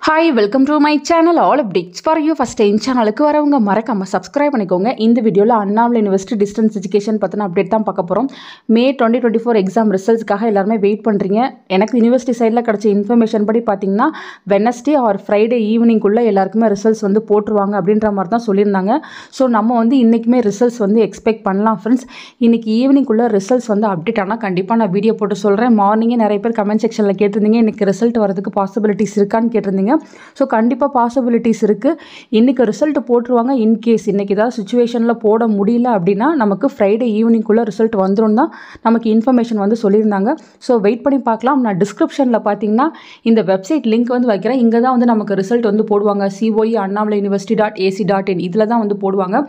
Hi, welcome to my channel. All updates for you. First time channel க்கு வரவங்க மறக்காம subscribe பண்ணிக்கோங்க. இந்த வீடியோல அண்ணாமலை யுனிவர்சிட்டி டிஸ்டன்ஸ் எஜுகேஷன் பத்தின அப்டேட் தான் பார்க்க போறோம். மே 2024 எக்ஸாம் ரிசல்ட்ஸ்க்காக எல்லாரும் வெயிட் பண்றீங்க. எனக்கு யுனிவர்சிட்டி சைடுல கிடைச்ச இன்ஃபர்மேஷன் படி பாத்தீங்கன்னா வெட்னஸ்டே ஆர் ஃப்ரைடே ஈவினிங் குள்ள எல்லாருக்குமே ரிசல்ட்ஸ் வந்து போட்டுருவாங்க அப்படின்ற மாதிரி தான் சொல்லியிருந்தாங்க. ஸோ நம்ம வந்து இன்னைக்குமே ரிசல்ட்ஸ் வந்து எக்ஸ்பெக்ட் பண்ணலாம் ஃப்ரெண்ட்ஸ். இன்னைக்கு ஈவினிங் குள்ள ரிசல்ட்ஸ் வந்து அப்டேட் ஆனால் கண்டிப்பாக நான் வீடியோ போட்டு சொல்கிறேன். மார்னிங்கே நிறைய பேர் கமெண்ட் செக்ஷனில் கேட்டிருந்தீங்க இன்னைக்கு ரிசல்ட் வரதுக்கு பாசிபிலிட்டிஸ் இருக்கான்னு கேட்டிருந்தீங்க. ஸோ கண்டிப்பாக பாசிபிலிட்டிஸ் இருக்குது. இன்றைக்கி ரிசல்ட் போட்டுருவாங்க. இன்கேஸ் இன்றைக்கி ஏதாவது சுச்சுவேஷனில் போட முடியல அப்படின்னா நமக்கு ஃப்ரைடே ஈவினிங்குள்ளே ரிசல்ட் வந்துடும் தான் நமக்கு இன்ஃபர்மேஷன் வந்து சொல்லியிருந்தாங்க. ஸோ வெயிட் பண்ணி பார்க்கலாம். நான் டிஸ்கிரிப்ஷனில் பார்த்தீங்கன்னா இந்த வெப்சைட் லிங்க் வந்து வைக்கிறேன். இங்கே தான் வந்து நமக்கு ரிசல்ட் வந்து போடுவாங்க. COE அண்ணாமலை university.ac.in இதில் தான் வந்து போடுவாங்க.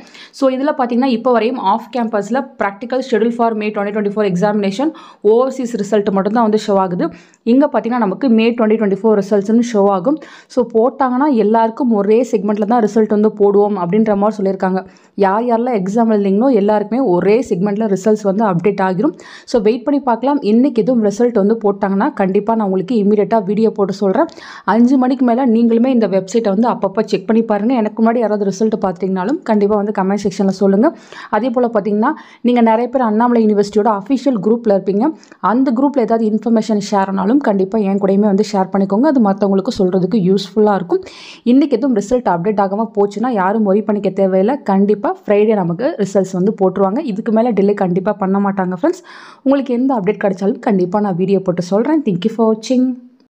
ஸோ இதில் பார்த்தீங்கன்னா இப்போ வரையும் ஆஃப் கேம்பஸில் practical schedule for May 2024 examination overseas result மட்டும்தான் வந்து ஷோ ஆகுது. இங்கே பார்த்தீங்கன்னா நமக்கு மே 2024 ரிசல்ட்ஸ்னு ஷோ ஆகும். ஸோ போட்டாங்கன்னா எல்லாருக்கும் ஒரே செக்மெண்ட்டில் தான் ரிசல்ட் வந்து போடுவோம் அப்படின்ற மாதிரி சொல்லியிருக்காங்க. யார் யாரெல்லாம் எக்ஸாம் எழுதிங்களோ எல்லாருக்குமே ஒரே செக்மெண்ட்டில் ரிசல்ட்ஸ் வந்து அப்டேட் ஆகிரும். ஸோ வெயிட் பண்ணி பார்க்கலாம். இன்றைக்கி எதுவும் ரிசல்ட் வந்து போட்டாங்கன்னா கண்டிப்பாக நான் உங்களுக்கு இமீடியட்டாக வீடியோ போட்டு சொல்கிறேன். 5 மணிக்கு மேலே நீங்களுமே இந்த வெப்சைட்டை வந்து அப்பப்போ செக் பண்ணி பாருங்கள். எனக்கு முன்னாடி யாராவது ரிசல்ட் பார்த்தீங்கனாலும் கண்டிப்பாக வந்து கமெண்ட் செக்ஷனில் சொல்லுங்கள். அதே போல் பார்த்தீங்கன்னா நீங்கள் நிறைய பேர் அண்ணாமலை யூனிவர்சிட்டியோட அஃபிஷியல் குரூப்பில் இருப்பீங்க. அந்த குரூப்பில் ஏதாவது இன்ஃபர்மேஷன் ஷேர் ஆனாலும் கண்டிப்பாக என் கூடயுமே வந்து ஷேர் பண்ணிக்கோங்க. அது மற்றவங்களுக்கு சொல்கிறதுக்கு யூஸ்ஃபுல்லாக இருக்கும். இன்றைக்கி எதுவும் ரிசல்ட் அப்டேட் ஆகாமல் போச்சுன்னா யாரும் ஒரி பண்ணிக்க தேவையில்லை. கண்டிப்பாக ஃப்ரைடே நமக்கு ரிசல்ட்ஸ் வந்து போட்டுருவாங்க. இதுக்கு மேலே டிலே கண்டிப்பாக பண்ண மாட்டாங்க ஃப்ரெண்ட்ஸ். உங்களுக்கு எந்த அப்டேட் கிடைச்சாலும் கண்டிப்பாக நான் வீடியோ போட்டு சொல்கிறேன். தேங்க்யூ ஃபார் வாட்சிங்.